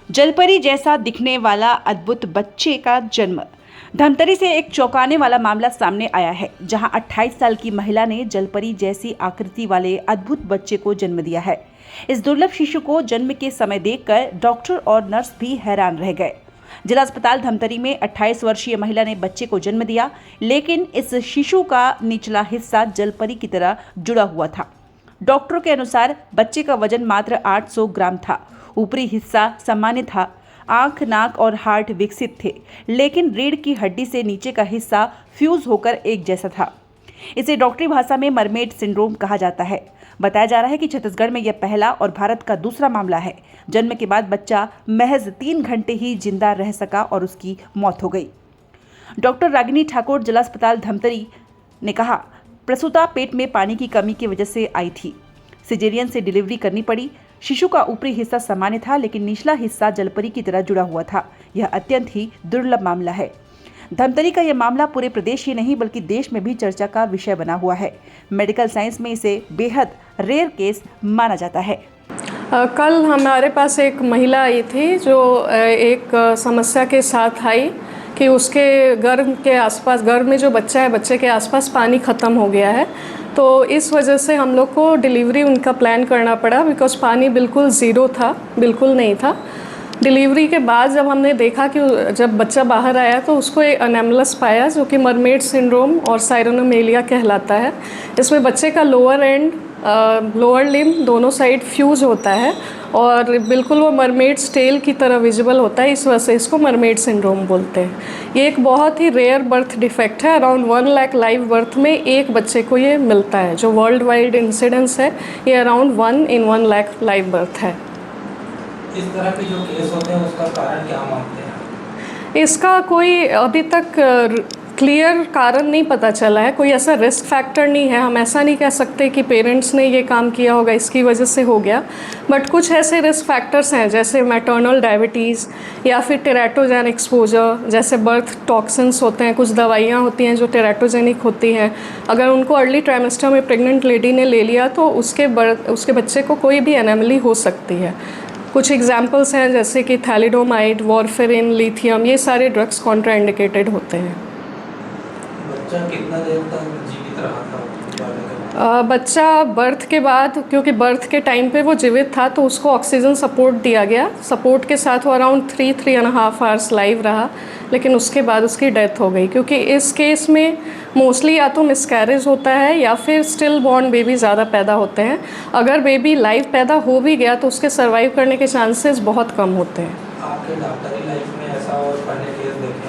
जलपरी जैसा दिखने वाला अद्भुत बच्चे का जन्म। धमतरी से एक चौंकाने वाला मामला सामने आया है, जहां 28 साल की महिला ने जलपरी जैसी आकृति वाले अद्भुत बच्चे को जन्म दिया है। इस दुर्लभ शिशु को जन्म के समय देखकर डॉक्टर और नर्स भी हैरान रह गए। जिला अस्पताल धमतरी में 28 वर्षीय महिला ने बच्चे को जन्म दिया, लेकिन इस शिशु का निचला हिस्सा जलपरी की तरह जुड़ा हुआ था। डॉक्टरों के अनुसार बच्चे का वजन मात्र 800 ग्राम था। ऊपरी हिस्सा सामान्य था, आंख, नाक और हार्ट विकसित थे, लेकिन रीढ़ की हड्डी से नीचे का हिस्सा फ्यूज होकर एक जैसा था। इसे डॉक्टरी भाषा में मरमेड सिंड्रोम कहा जाता है। बताया जा रहा है कि छत्तीसगढ़ में यह पहला और भारत का दूसरा मामला है। जन्म के बाद बच्चा महज 3 घंटे ही जिंदा रह सका और उसकी मौत हो गई। डॉक्टर रागिनी ठाकुर, जिला अस्पताल धमतरी ने कहा, प्रसूता पेट में पानी की कमी की वजह से आई थी। सिजेरियन से डिलीवरी करनी पड़ी। शिशु का ऊपरी हिस्सा सामान्य था, लेकिन निचला हिस्सा जलपरी की तरह जुड़ा हुआ था। यह अत्यंत ही दुर्लभ मामला है। धमतरी का यह मामला पूरे प्रदेश ही नहीं बल्कि देश में भी चर्चा का विषय बना हुआ है। मेडिकल साइंस में इसे बेहद रेयर केस माना जाता है। कल हमारे पास एक महिला आई थी जो एक समस्या के साथ आई कि उसके गर्भ में जो बच्चा है, बच्चे के आसपास पानी ख़त्म हो गया है। तो इस वजह से हम लोग को डिलीवरी उनका प्लान करना पड़ा, बिकॉज पानी बिल्कुल ज़ीरो था, बिल्कुल नहीं था। डिलीवरी के बाद जब हमने देखा कि जब बच्चा बाहर आया तो उसको एक अनेमलस पाया, जो कि मरमेड सिंड्रोम और साइरोनोमेलिया कहलाता है। इसमें बच्चे का लोअर लिम्ब दोनों साइड फ्यूज होता है और बिल्कुल वो मरमेड टेल की तरह विजिबल होता है। इस वजह से इसको मरमेड सिंड्रोम बोलते हैं। ये एक बहुत ही रेयर बर्थ डिफेक्ट है। अराउंड 1 लाख लाइव बर्थ में एक बच्चे को ये मिलता है। जो वर्ल्ड वाइड इंसिडेंस है ये around 1 in 1 lakh live birth है। इस तरह के जो केस होते हैं उसका कारण क्या मानते हैं? इसका कोई अभी तक क्लियर कारण नहीं पता चला है। कोई ऐसा रिस्क फैक्टर नहीं है। हम ऐसा नहीं कह सकते कि पेरेंट्स ने ये काम किया होगा इसकी वजह से हो गया, बट कुछ ऐसे रिस्क फैक्टर्स हैं जैसे मैटरनल डायबिटीज़ या फिर टेराटोजेन एक्सपोजर, जैसे बर्थ टॉक्सिन्स होते हैं, कुछ दवाइयाँ होती हैं जो टेराटोजेनिक होती हैं। अगर उनको अर्ली ट्राइमेस्टर में प्रेग्नेंट लेडी ने ले लिया तो उसके बच्चे को कोई भी एनेमली हो सकती है। कुछ एग्जाम्पल्स हैं जैसे कि थैलिडोमाइड, वॉरफेरिन, लिथियम, ये सारे ड्रग्स कॉन्ट्राइंडिकेटेड होते हैं। बच्चा कितना देर तक जीवित रहा था? बच्चा बर्थ के बाद, क्योंकि बर्थ के टाइम पे वो जीवित था तो उसको ऑक्सीजन सपोर्ट दिया गया। सपोर्ट के साथ वो अराउंड 3.5 आवर्स लाइव रहा, लेकिन उसके बाद उसकी डेथ हो गई। क्योंकि इस केस में मोस्टली या तो मिसकैरेज होता है या फिर स्टिल बॉर्न बेबी ज़्यादा पैदा होते हैं। अगर बेबी लाइव पैदा हो भी गया तो उसके सर्वाइव करने के चांसेस बहुत कम होते हैं। आपके डॉक्टरी लाइफ में ऐसा और पहले केस देखेंगे?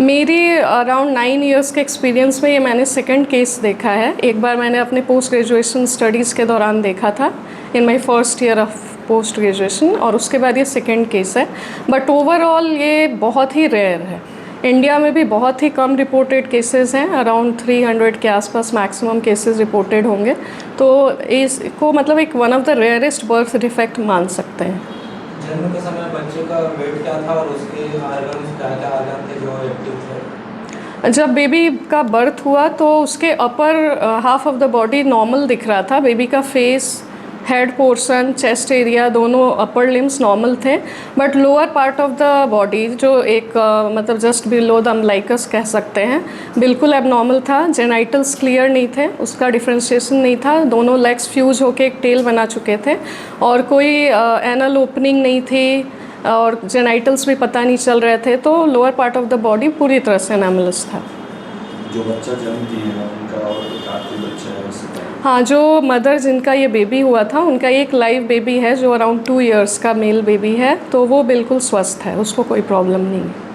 मेरी अराउंड 9 इयर्स के एक्सपीरियंस में ये मैंने सेकंड केस देखा है। एक बार मैंने अपने पोस्ट ग्रेजुएशन स्टडीज़ के दौरान देखा था, in my first year of post graduation, और उसके बाद ये सेकंड केस है। बट ओवरऑल ये बहुत ही रेयर है। इंडिया में भी बहुत ही कम रिपोर्टेड केसेस हैं, अराउंड 300 के आसपास मैक्सिमम केसेस रिपोर्टेड होंगे। तो इसको मतलब एक one of the rarest birth defect मान सकते हैं। जन्म के समय बच्चे का वेट क्या था और उसके ऑर्गन्स क्या-क्या ऑर्गन थे जो एक्टिव थे? जब बेबी का बर्थ हुआ तो उसके upper half of the body normal दिख रहा था। बेबी का face, head portion, chest area, दोनों अपर लिम्स नॉर्मल थे, but lower part of the body जो एक मतलब जस्ट बिलो द अम्बिलिकस कह सकते हैं, बिल्कुल एबनॉर्मल था। जेनाइटल्स क्लियर नहीं थे, उसका डिफ्रेंशिएशन नहीं था। दोनों लेग्स फ्यूज होके एक टेल बना चुके थे और कोई एनल ओपनिंग नहीं थी और जेनाइटल्स भी पता नहीं चल रहे थे। तो lower part of the body पूरी तरह से एनामलस था। जो बच्चा जन्म दिया उनका और काफी बच्चा है उससे? हाँ, जो मदर जिनका ये बेबी हुआ था उनका एक लाइव बेबी है जो अराउंड 2 इयर्स का मेल बेबी है, तो वो बिल्कुल स्वस्थ है, उसको कोई प्रॉब्लम नहीं है।